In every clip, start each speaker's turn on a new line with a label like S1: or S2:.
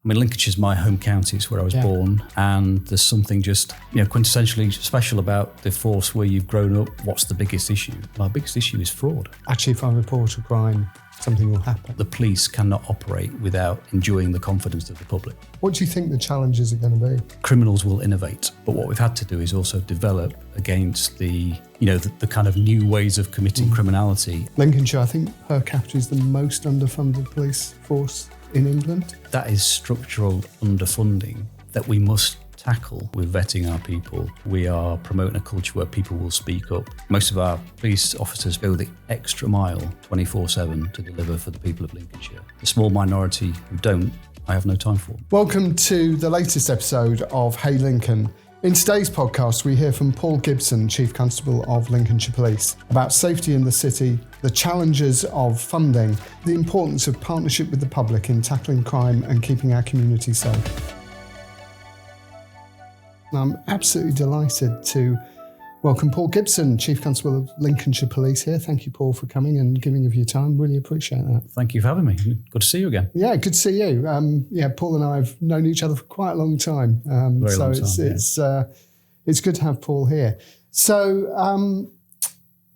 S1: I mean, Lincolnshire's my home county. It's where I was born. And there's something just, quintessentially special about the force where you've grown up. What's the biggest issue? Our biggest issue is fraud.
S2: Actually, if I report a crime, something will happen.
S1: The police cannot operate without enjoying the confidence of the public.
S2: What do you think the challenges are going to be?
S1: Criminals will innovate. But what we've had to do is also develop against the kind of new ways of committing criminality.
S2: Lincolnshire, I think, per capita is the most underfunded police force in England.
S1: That is structural underfunding that we must tackle with vetting our people. We are promoting a culture where people will speak up. Most of our police officers go the extra mile 24/7 to deliver for the people of Lincolnshire. The small minority who don't, I have no time for.
S2: Welcome to the latest episode of Hey Lincoln. In today's podcast, we hear from Paul Gibson, Chief Constable of Lincolnshire Police, about safety in the city, the challenges of funding, the importance of partnership with the public in tackling crime and keeping our community safe. I'm absolutely delighted to welcome Paul Gibson, Chief Constable of Lincolnshire Police here. Thank you, Paul, for coming and giving of your time. Really appreciate that.
S1: Thank you for having me. Good to see you again.
S2: Yeah, good to see you. Paul and I have known each other for quite a long time. It's good to have Paul here. So,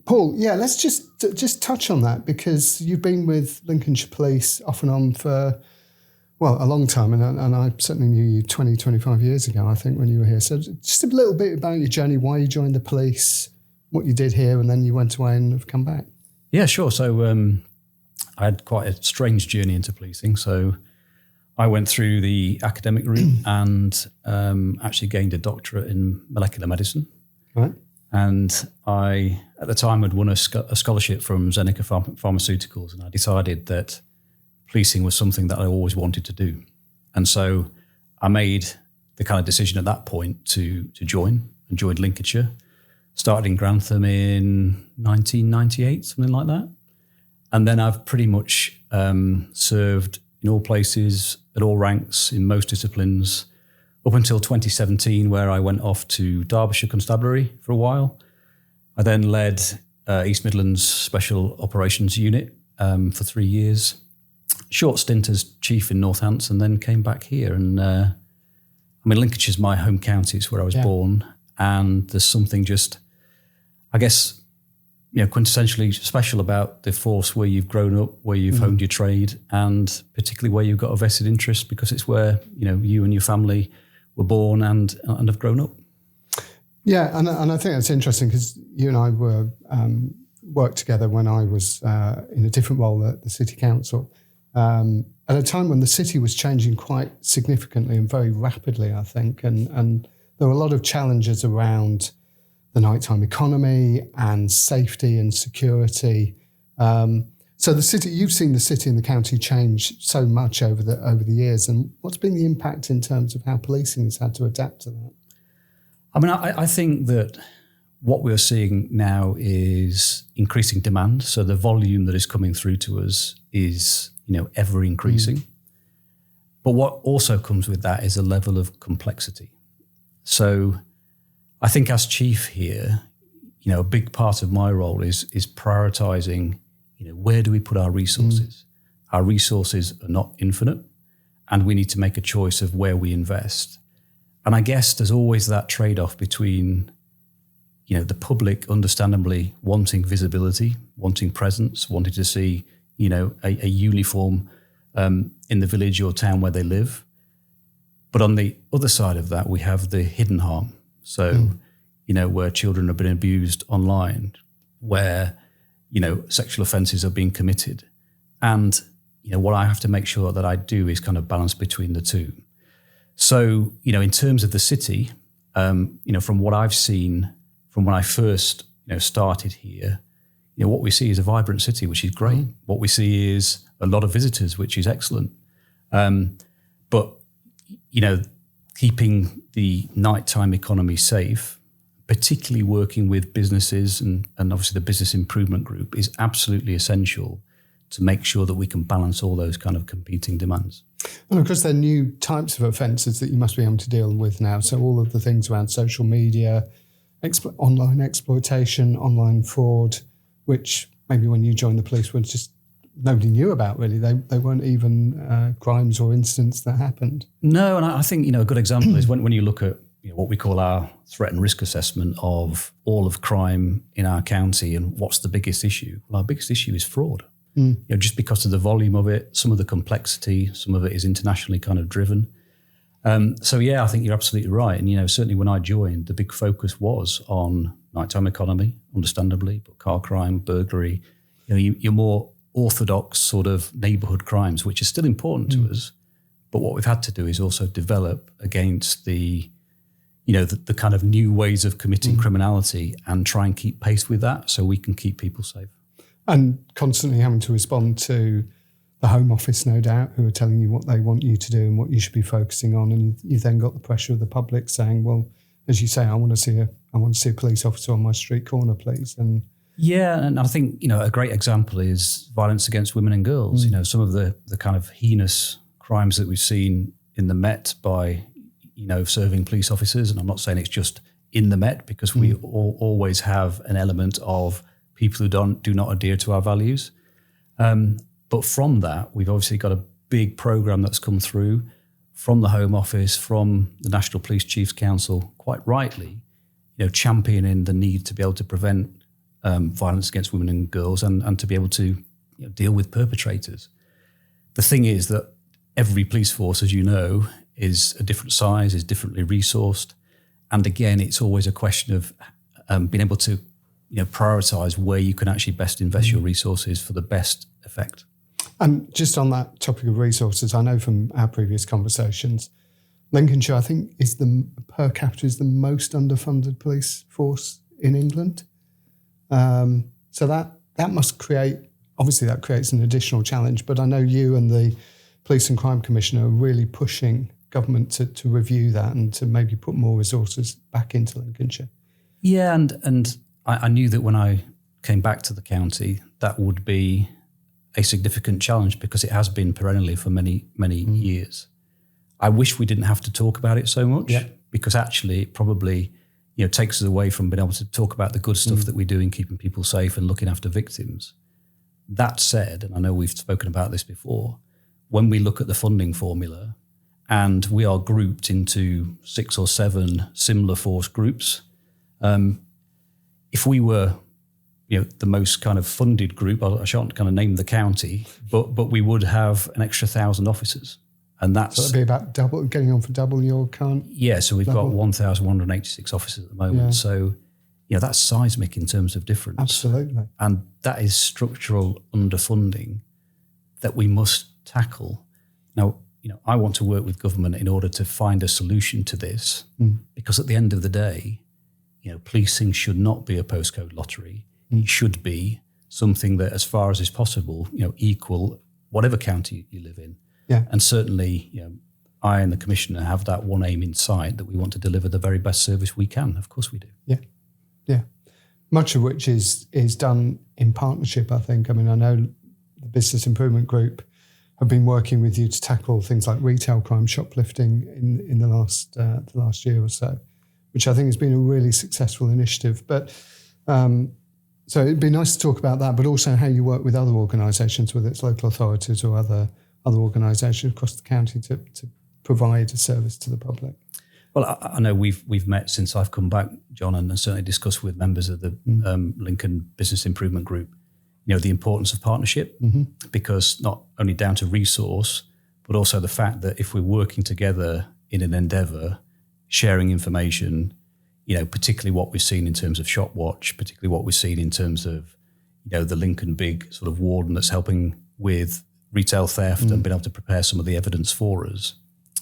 S2: Paul, let's just touch on that, because you've been with Lincolnshire Police off and on for a long time, and I certainly knew you 20, 25 years ago, I think, when you were here. So just a little bit about your journey, why you joined the police, what you did here, and then you went away and have come back.
S1: Yeah, sure. So I had quite a strange journey into policing. So I went through the academic route and actually gained a doctorate in molecular medicine.
S2: Right.
S1: And I, at the time, had won a scholarship from Zeneca Pharmaceuticals, and I decided that policing was something that I always wanted to do. And so I made the kind of decision at that point to join, and joined Lincolnshire. Started in Grantham in 1998, something like that. And then I've pretty much served in all places, at all ranks, in most disciplines, up until 2017, where I went off to Derbyshire Constabulary for a while. I then led East Midlands Special Operations Unit for 3 years. Short stint as chief in Northampton, then came back here. And Lincolnshire's my home county. It's where I was born. And there's something just, I guess, quintessentially special about the force where you've grown up, where you've honed your trade, and particularly where you've got a vested interest, because it's where, you and your family were born and have grown up.
S2: Yeah, and I think that's interesting, because you and I were worked together when I was in a different role at the City Council. At a time when the city was changing quite significantly and very rapidly, I think, and there were a lot of challenges around the nighttime economy and safety and security. So the city, you've seen the city and the county change so much over the years, and what's been the impact in terms of how policing has had to adapt to that?
S1: I think that what we're seeing now is increasing demand. So the volume that is coming through to us is ever increasing. But what also comes with that is a level of complexity. So I think as chief here, a big part of my role is prioritizing, where do we put our resources? Our resources are not infinite, and we need to make a choice of where we invest. And I guess there's always that trade-off between, the public understandably wanting visibility, wanting presence, wanting to see a uniform in the village or town where they live. But on the other side of that, we have the hidden harm. So, where children have been abused online, where, sexual offences are being committed. And, what I have to make sure that I do is kind of balance between the two. So, in terms of the city, from what I've seen from when I first, started here, what we see is a vibrant city, which is great. What we see is a lot of visitors, which is excellent. But, keeping the nighttime economy safe, particularly working with businesses and obviously the Business Improvement Group, is absolutely essential to make sure that we can balance all those kind of competing demands.
S2: And of course, there are new types of offences that you must be able to deal with now. So all of the things around social media, online exploitation, online fraud, which maybe when you joined the police were just nobody knew about, really. They weren't even crimes or incidents that happened.
S1: No, and I think, a good example is when you look at what we call our threat and risk assessment of all of crime in our county and what's the biggest issue. Well, our biggest issue is fraud. Just because of the volume of it, some of the complexity, some of it is internationally kind of driven. So I think you're absolutely right. And, certainly when I joined, the big focus was on nighttime economy, understandably, but car crime, burglary, your more orthodox sort of neighbourhood crimes, which are still important to us. But what we've had to do is also develop against the kind of new ways of committing criminality and try and keep pace with that so we can keep people safe.
S2: And constantly having to respond to the Home Office, no doubt, who are telling you what they want you to do and what you should be focusing on. And you've then got the pressure of the public saying, well, as you say, I want to see a police officer on my street corner, please. And
S1: I think, a great example is violence against women and girls. Some of the kind of heinous crimes that we've seen in the Met by, serving police officers. And I'm not saying it's just in the Met, because we always have an element of people who do not adhere to our values. But from that, we've obviously got a big program that's come through from the Home Office, from the National Police Chiefs Council, quite rightly, championing the need to be able to prevent violence against women and girls and to be able to deal with perpetrators. The thing is that every police force, as you know, is a different size, is differently resourced. And again, it's always a question of being able to prioritise where you can actually best invest your resources for the best effect.
S2: And just on that topic of resources, I know from our previous conversations, Lincolnshire, I think, per capita is the most underfunded police force in England. So that must that creates an additional challenge. But I know you and the Police and Crime Commissioner are really pushing government to review that and to maybe put more resources back into Lincolnshire. Yeah,
S1: and I knew that when I came back to the county, that would be a significant challenge because it has been perennially for many, many years. I wish we didn't have to talk about it so much because actually it probably takes us away from being able to talk about the good stuff that we do in keeping people safe and looking after victims. That said, and I know we've spoken about this before, when we look at the funding formula and we are grouped into 6 or 7 similar force groups, if we were the most kind of funded group, I shan't kind of name the county, but we would have an extra 1,000 officers. And so
S2: that'd be about double, getting on for double your current.
S1: Yeah, so we've got 1,186 officers at the moment. Yeah. So, that's seismic in terms of difference.
S2: Absolutely.
S1: And that is structural underfunding that we must tackle. Now, I want to work with government in order to find a solution to this because at the end of the day, policing should not be a postcode lottery. It should be something that, as far as is possible, equal whatever county you live in.
S2: Yeah.
S1: And certainly, I and the Commissioner have that one aim in sight, that we want to deliver the very best service we can. Of course we do.
S2: Yeah. Yeah. Much of which is done in partnership, I think. I mean, I know the Business Improvement Group have been working with you to tackle things like retail crime, shoplifting in the last year or so, which I think has been a really successful initiative. But so it'd be nice to talk about that, but also how you work with other organisations, whether it's local authorities or other organisations across the county to provide a service to the public.
S1: Well, I know we've met since I've come back, John, and certainly discussed with members of the Lincoln Business Improvement Group, the importance of partnership, because not only down to resource, but also the fact that if we're working together in an endeavour, sharing information, particularly what we've seen in terms of Shop Watch, particularly what we've seen in terms of, the Lincoln Big sort of warden that's helping with retail theft and being able to prepare some of the evidence for us,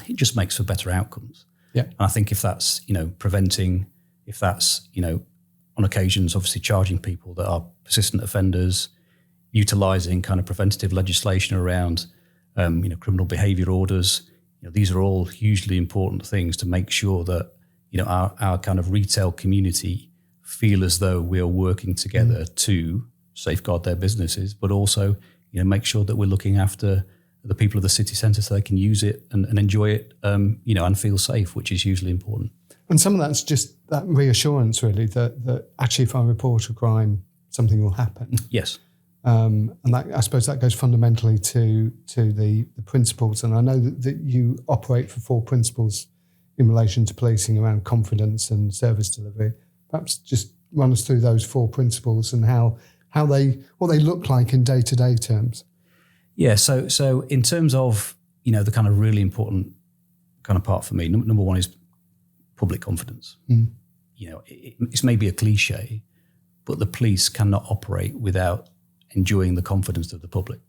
S1: it just makes for better outcomes.
S2: Yeah.
S1: And I think if that's, preventing, if that's, on occasions, obviously charging people that are persistent offenders, utilising kind of preventative legislation around, criminal behaviour orders, these are all hugely important things to make sure that, our kind of retail community feel as though we are working together to safeguard their businesses, but also, make sure that we're looking after the people of the city centre so they can use it and enjoy it, and feel safe, which is hugely important.
S2: And some of that's just that reassurance, really, that actually if I report a crime, something will happen.
S1: Yes.
S2: And that, I suppose that goes fundamentally to the principles. And I know that you operate for 4 principles in relation to policing around confidence and service delivery. Perhaps just run us through those 4 principles and what they look like in day-to-day terms.
S1: Yeah, so in terms of, the kind of really important kind of part for me, number one is public confidence. It's maybe a cliche, but the police cannot operate without enjoying the confidence of the public.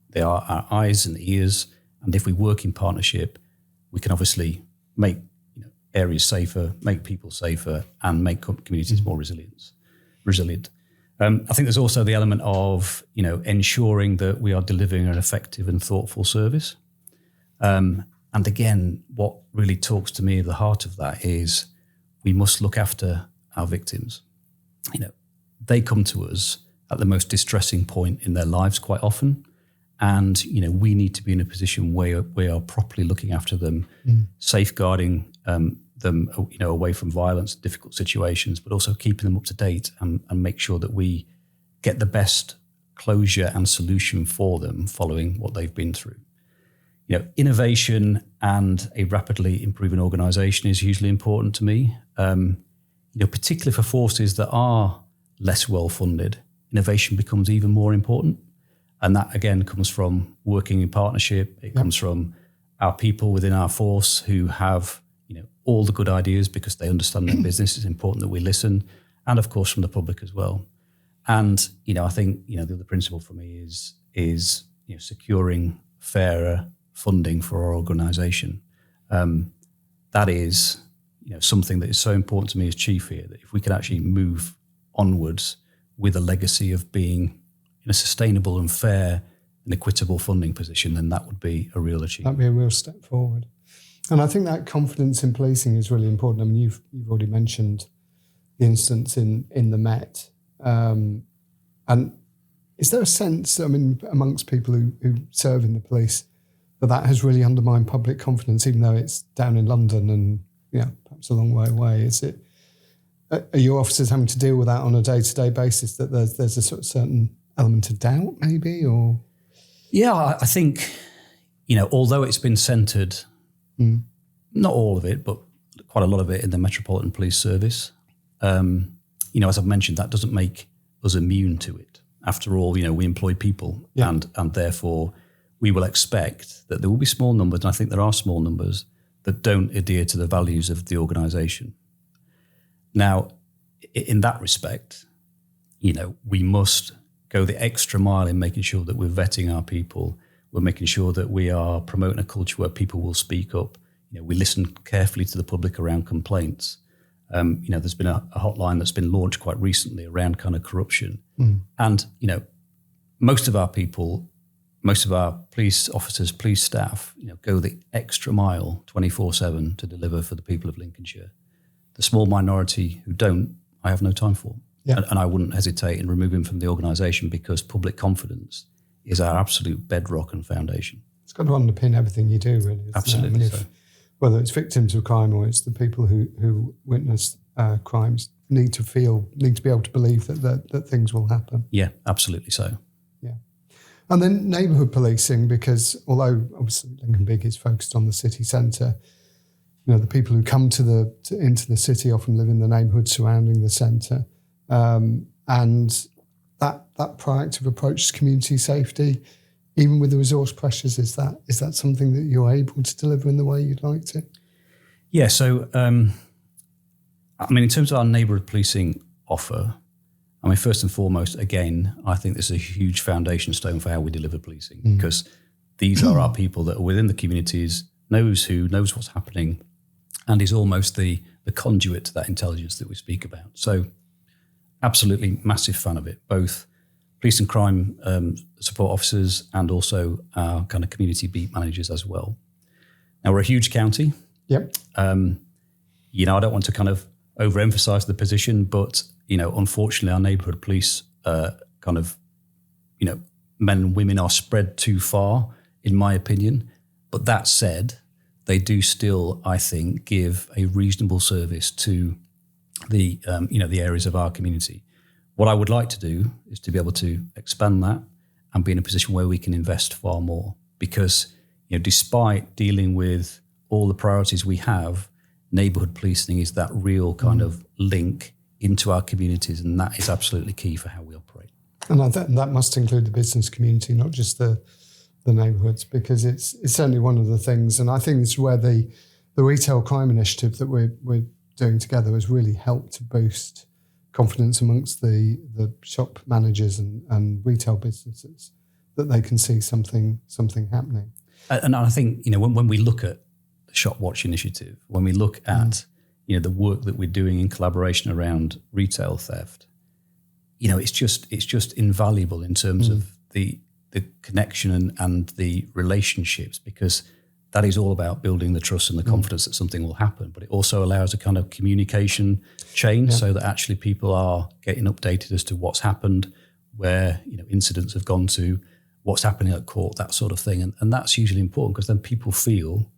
S1: They are our eyes and ears, and if we work in partnership, we can obviously make areas safer, make people safer, and make communities more resilient. I think there's also the element of ensuring that we are delivering an effective and thoughtful service. And again, what really talks to me at the heart of that is we must look after our victims. They come to us at the most distressing point in their lives quite often. And, we need to be in a position where we are properly looking after them, safeguarding them, away from violence, difficult situations, but also keeping them up to date and make sure that we get the best closure and solution for them following what they've been through. Innovation and a rapidly improving organisation is hugely important to me. Particularly for forces that are less well funded, innovation becomes even more important. And that again comes from working in partnership. It comes from our people within our force who have, all the good ideas because they understand their business. It's important that we listen. And of course from the public as well. And, I think, the other principle for me is securing fairer funding for our organisation. That is, something that is so important to me as chief here, that if we can actually move onwards with a legacy of being in a sustainable and fair and equitable funding position, then that would be a real achievement.
S2: That'd be a real step forward. And I think that confidence in policing is really important. I mean, you've already mentioned the instance in the Met. And is there a sense, amongst people who serve in the police, that has really undermined public confidence, even though it's down in London and, perhaps a long way away? Are your officers having to deal with that on a day-to-day basis, that there's a sort of certain element of doubt maybe, or?
S1: Yeah, I think, although it's been centred, not all of it, but quite a lot of it in the Metropolitan Police Service, as I've mentioned, that doesn't make us immune to it. After all, we employ people and therefore we will expect that there will be small numbers, and I think there are small numbers, that don't adhere to the values of the organisation. Now, in that respect, we must go the extra mile in making sure that we're vetting our people. We're making sure that we are promoting a culture where people will speak up. We listen carefully to the public around complaints. There's been a hotline that's been launched quite recently around kind of corruption. And, most of our people, most of our police officers, police staff, go the extra mile 24/7 to deliver for the people of Lincolnshire. The small minority who don't, I have no time for. And I wouldn't hesitate in removing from the organisation, because public confidence is our absolute bedrock and foundation.
S2: It's got to underpin everything you do, really.
S1: Absolutely.
S2: Whether it's victims of crime or it's the people who witness crimes need to be able to believe that things will happen.
S1: Yeah, absolutely so.
S2: Yeah. And then neighbourhood policing, because although obviously Lincoln Big is focused on the city centre, the people who come into the city often live in the neighbourhood surrounding the centre. And that proactive approach to community safety, even with the resource pressures, is that something that you're able to deliver in the way you'd like to?
S1: Yeah, so, in terms of our neighbourhood policing offer, first and foremost, again, I think this is a huge foundation stone for how we deliver policing, because these are our people that are within the communities, knows what's happening, and is almost the conduit to that intelligence that we speak about. So absolutely massive fan of it, both police and crime support officers and also our kind of community beat managers as well. Now, we're a huge county.
S2: Yep.
S1: I don't want to kind of overemphasize the position, but, unfortunately, our neighbourhood police men and women are spread too far, in my opinion. But that said, they do still, I think, give a reasonable service to the areas of our community. What I would like to do is to be able to expand that and be in a position where we can invest far more, because despite dealing with all the priorities we have, neighbourhood policing is that real kind of link into our communities, and that is absolutely key for how we operate.
S2: And that must include the business community, not just the neighbourhoods, because it's certainly one of the things, and I think it's where the retail crime initiative that we're doing together has really helped to boost confidence amongst the shop managers and retail businesses, that they can see something happening.
S1: And I think when we look at the Shop Watch initiative, when we look at the work that we're doing in collaboration around retail theft, it's just invaluable in terms of the connection and the relationships, because that is all about building the trust and the confidence that something will happen. But it also allows a kind of communication chain so that actually people are getting updated as to what's happened, where incidents have gone to, what's happening at court, that sort of thing. And that's usually important, because then people feel,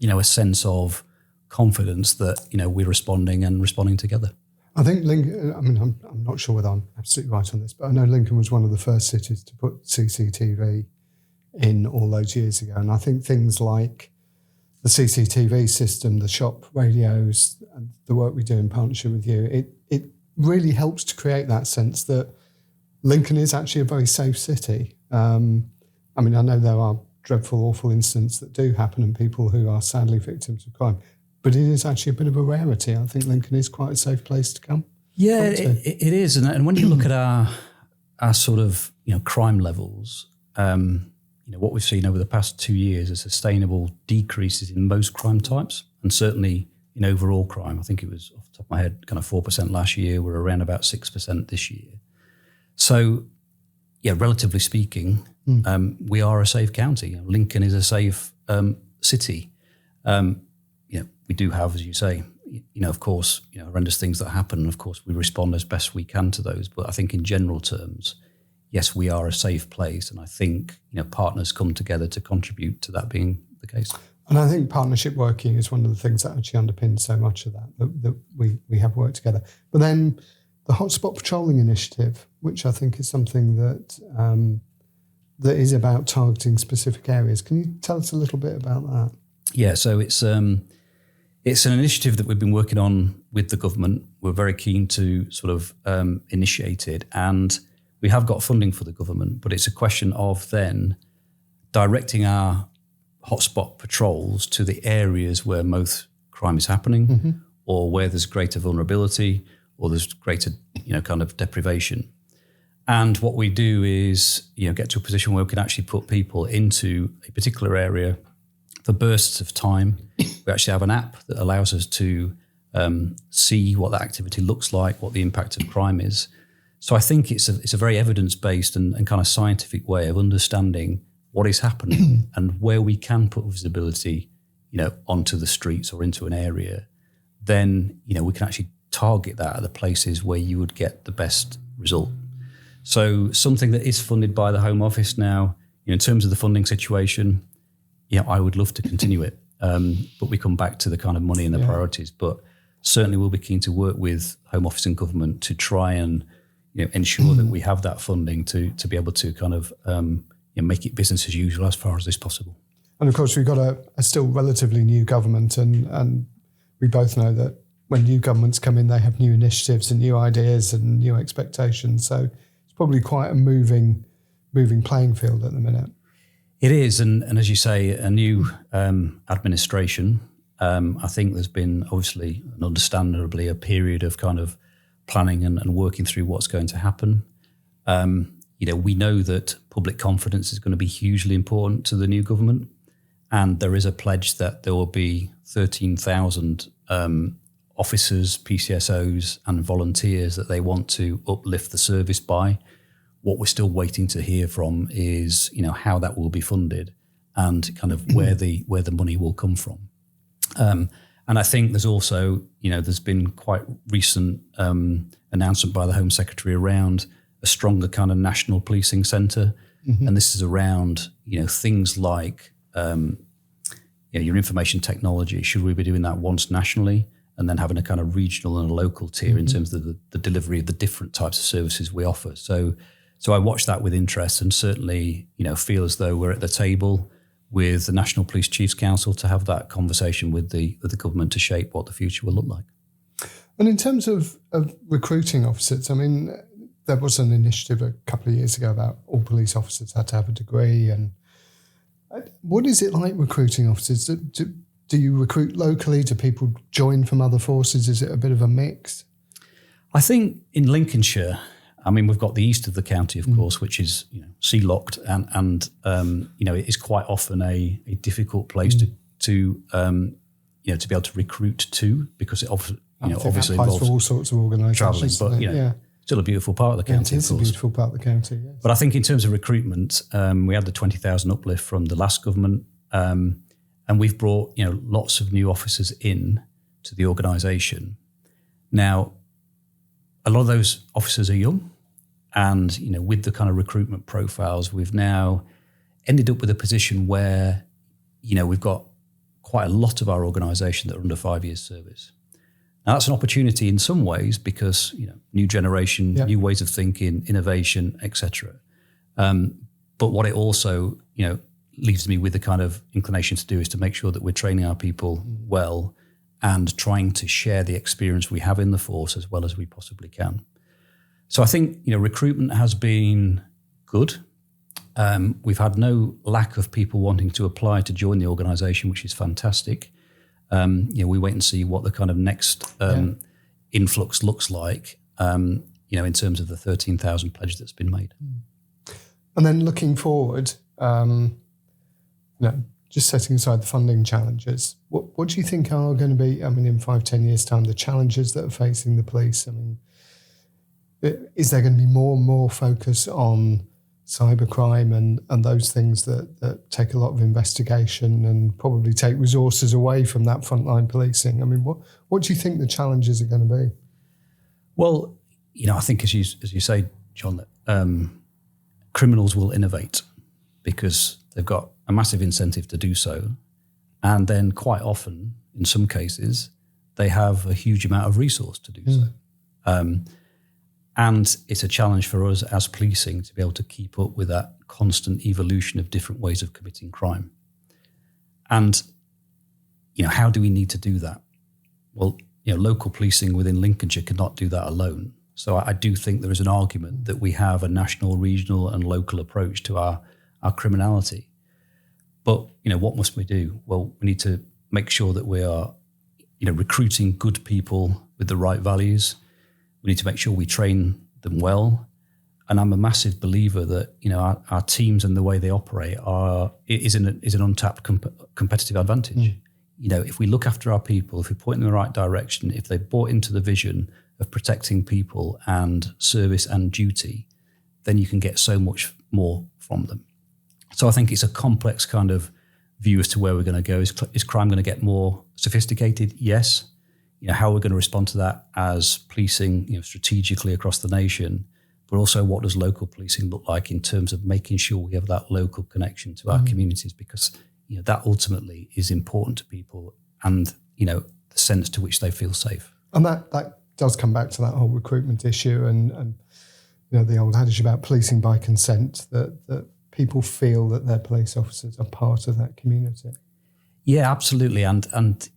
S1: a sense of confidence that, we're responding together.
S2: I think Lincoln, I'm not sure whether I'm absolutely right on this, but I know Lincoln was one of the first cities to put CCTV in all those years ago. And I think things like the CCTV system, the shop radios, and the work we do in partnership with you, it really helps to create that sense that Lincoln is actually a very safe city. I know there are dreadful, awful incidents that do happen and people who are sadly victims of crime, but it is actually a bit of a rarity. I think Lincoln is quite a safe place to come.
S1: Yeah, it is. And when you look at our sort of crime levels, what we've seen over the past 2 years is sustainable decreases in most crime types, and certainly in overall crime. I think it was, off the top of my head, kind of 4% last year. We're around about 6% this year. So, relatively speaking, we are a safe county. Lincoln is a safe city. We do have, as you say, of course, horrendous things that happen. Of course, we respond as best we can to those. But I think in general terms, yes, we are a safe place. And I think, partners come together to contribute to that being the case.
S2: And I think partnership working is one of the things that actually underpins so much of that we have worked together. But then the hotspot patrolling initiative, which I think is something that that is about targeting specific areas. Can you tell us a little bit about that?
S1: Yeah, so it's an initiative that we've been working on with the government. We're very keen to sort of initiate it, and we have got funding for the government, but it's a question of then directing our hotspot patrols to the areas where most crime is happening, or where there's greater vulnerability, or there's greater, kind of deprivation. And what we do is, get to a position where we can actually put people into a particular area for bursts of time. We actually have an app that allows us to see what that activity looks like, what the impact of crime is. So I think it's a very evidence-based and kind of scientific way of understanding what is happening and where we can put visibility, onto the streets or into an area. Then, we can actually target that at the places where you would get the best result. So something that is funded by the Home Office now, in terms of the funding situation, I would love to continue it. But we come back to the kind of money and the priorities. But certainly we'll be keen to work with Home Office and government to try and ensure that we have that funding to be able to kind of make it business as usual as far as is possible.
S2: And of course, we've got a still relatively new government, and we both know that when new governments come in, they have new initiatives and new ideas and new expectations. So it's probably quite a moving playing field at the minute.
S1: It is, and as you say, a new administration. I think there's been obviously and understandably a period of kind of planning and working through what's going to happen. We know that public confidence is going to be hugely important to the new government, and there is a pledge that there will be 13,000 officers, PCSOs and volunteers that they want to uplift the service by. What we're still waiting to hear from is, how that will be funded and kind of where the money will come from. And I think there's also, there's been quite recent announcement by the Home Secretary around a stronger kind of national policing centre. And this is around, things like, your information technology. Should we be doing that once nationally? and then having a kind of regional and a local tier in terms of the delivery of the different types of services we offer. So I watch that with interest, and certainly, feel as though we're at the table with the National Police Chiefs Council to have that conversation with the government to shape what the future will look like.
S2: And in terms of recruiting officers, I mean, there was an initiative a couple of years ago about all police officers had to have a degree. And what is it like recruiting officers? Do you recruit locally? Do people join from other forces? Is it a bit of a mix?
S1: I think in Lincolnshire, I mean, we've got the east of the county, of course, which is sea locked, and it is quite often a difficult place to be able to recruit to, because it obviously involves
S2: for all sorts of organisations.
S1: Travelling, but still a beautiful part of the county.
S2: It is a beautiful part of the county. Yes.
S1: But I think in terms of recruitment, we had the 20,000 uplift from the last government, and we've brought lots of new officers in to the organisation. Now, a lot of those officers are young, and with the kind of recruitment profiles, we've now ended up with a position where we've got quite a lot of our organisation that are under 5 years service. Now that's an opportunity in some ways because new generation, new ways of thinking, innovation, etc. But what it also leaves me with the kind of inclination to do is to make sure that we're training our people well and trying to share the experience we have in the force as well as we possibly can. So I think recruitment has been good. We've had no lack of people wanting to apply to join the organisation, which is fantastic. We wait and see what the kind of next influx looks like, in terms of the 13,000 pledge that's been made.
S2: And then looking forward, just setting aside the funding challenges, what do you think are going to be, in 5-10 years' time, the challenges that are facing the police? Is there going to be more and more focus on cybercrime and those things that take a lot of investigation and probably take resources away from that frontline policing? What do you think the challenges are going to be?
S1: Well, I think as you say, John, that criminals will innovate because they've got a massive incentive to do so. And then quite often, in some cases, they have a huge amount of resource to do so. And it's a challenge for us as policing to be able to keep up with that constant evolution of different ways of committing crime. And, how do we need to do that? Well, local policing within Lincolnshire cannot do that alone. So I do think there is an argument that we have a national, regional and local approach to our criminality. But, what must we do? Well, we need to make sure that we are, recruiting good people with the right values. We need to make sure we train them well. And I'm a massive believer that, our teams and the way they operate is an untapped competitive advantage. If we look after our people, if we point in the right direction, if they bought into the vision of protecting people and service and duty, then you can get so much more from them. So I think it's a complex kind of view as to where we're going to go. Is crime going to get more sophisticated? Yes. How we're going to respond to that as policing, strategically across the nation, but also what does local policing look like in terms of making sure we have that local connection to our communities, because that ultimately is important to people and the sense to which they feel safe.
S2: And that does come back to that whole recruitment issue and the old adage about policing by consent, that people feel that their police officers are part of that community.
S1: Yeah, absolutely. And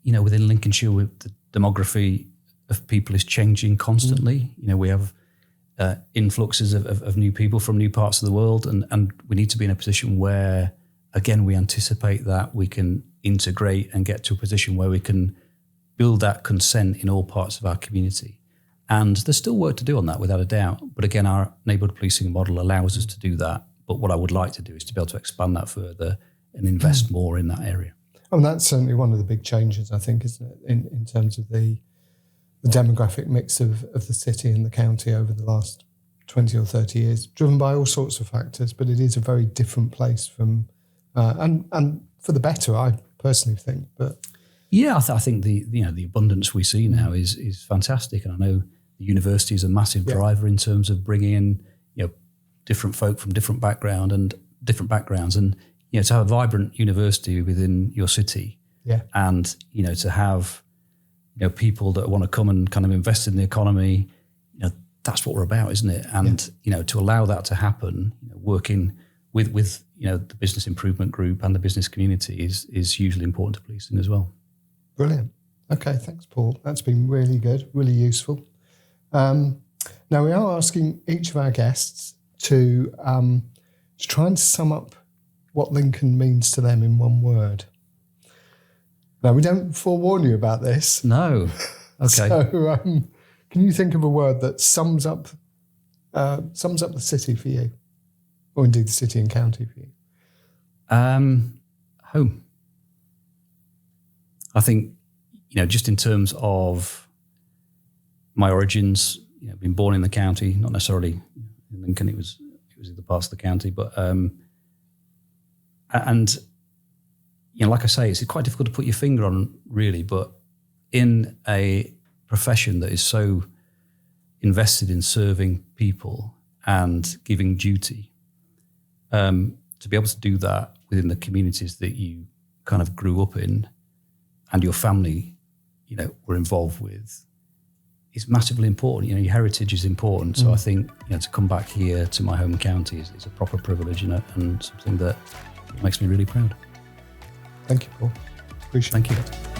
S1: within Lincolnshire, with the demography of people is changing constantly. We have influxes of new people from new parts of the world, and we need to be in a position where, again, we anticipate that we can integrate and get to a position where we can build that consent in all parts of our community. And there's still work to do on that, without a doubt. But again, our neighbourhood policing model allows us to do that. But what I would like to do is to be able to expand that further and invest more in that area.
S2: That's certainly one of the big changes, I think, isn't it, in terms of the demographic mix of the city and the county over the last 20 or 30 years, driven by all sorts of factors. But it is a very different place from, and for the better, I personally think. But
S1: yeah, I think the abundance we see now is fantastic, and I know the university is a massive driver in terms of bringing in different folk from different backgrounds, and to have a vibrant university within your city, and to have people that want to come and kind of invest in the economy. That's what we're about, isn't it? And to allow that to happen, working with the business improvement group and the business community is hugely important to policing as well.
S2: Brilliant. Okay, thanks, Paul. That's been really good, really useful. Now we are asking each of our guests to try and sum up what Lincoln means to them in one word. Now, we don't forewarn you about this.
S1: No. Okay.
S2: So, can you think of a word that sums up the city for you, or indeed the city and county for you?
S1: Home. I think, just in terms of my origins, being born in the county, not necessarily in Lincoln. It was in the parts of the county, but like I say, it's quite difficult to put your finger on, really. But in a profession that is so invested in serving people and giving duty, to be able to do that within the communities that you kind of grew up in and your family, were involved with, is massively important. Your heritage is important. So I think, to come back here to my home county is a proper privilege, and something that makes me really proud.
S2: Thank you, Paul. Appreciate it.
S1: Thank you.